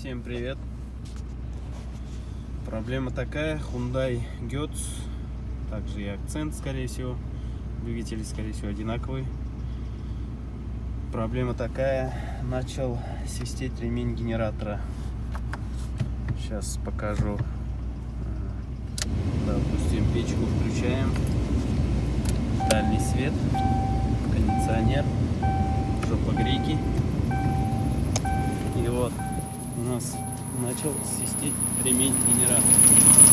Всем привет! Проблема такая, Hyundai Getz, также и акцент, скорее всего, двигатели, скорее всего, одинаковые. Проблема такая, начал свистеть ремень генератора. Сейчас покажу. Допустим, печку включаем, дальний свет, кондиционер, жопогрейки. И вот у нас начал свистеть ремень генератора.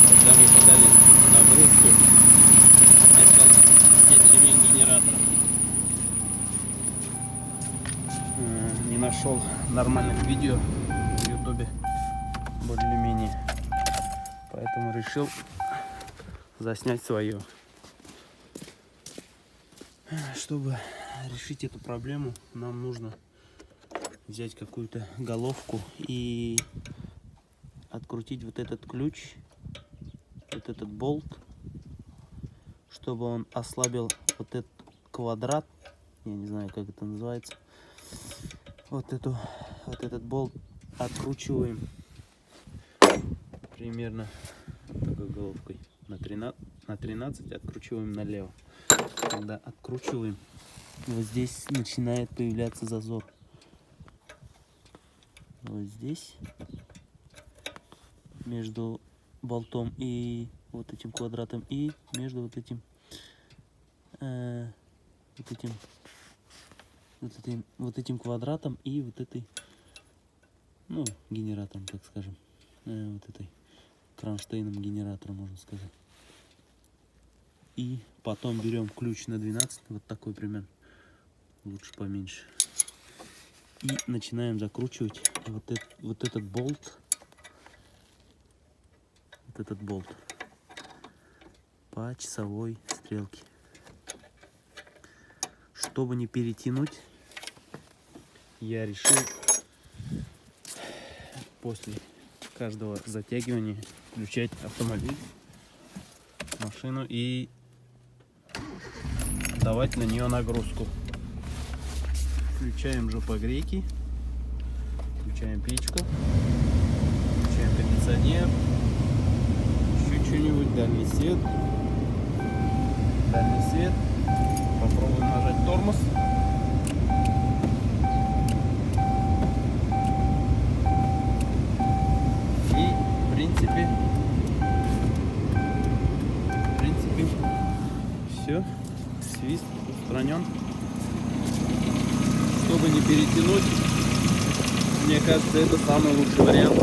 Когда мы подали нагрузку, начал свистеть ремень генератора. Не нашел нормальных видео в ютубе, более-менее, поэтому решил заснять свое. Чтобы решить эту проблему, нам нужно взять какую-то головку и открутить вот этот ключ, вот этот болт, чтобы он ослабил вот этот квадрат, я не знаю, как это называется. Вот этот болт откручиваем примерно такой головкой на 13, откручиваем налево. Когда откручиваем, вот здесь начинает появляться зазор. Вот здесь между болтом и вот этим квадратом, и между вот этим квадратом и вот этой, ну, генератором, так скажем, вот этой кронштейном генератора, можно сказать. И потом берем ключ на 12, вот такой примерно, лучше поменьше, и начинаем закручивать вот этот болт по часовой стрелке. Чтобы не перетянуть, я решил после каждого затягивания включать автомобиль, машину, и давать на нее нагрузку. Включаем жопогрейки, включаем печку, включаем кондиционер, еще что-нибудь, дальний свет. Попробуем нажать тормоз. И в принципе все, свист устранен. Чтобы не перетянуть, мне кажется, это самый лучший вариант,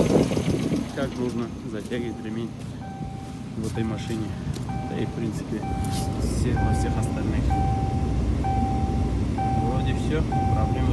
как нужно затягивать ремень в этой машине, да и в принципе во всех остальных. Вроде все, проблем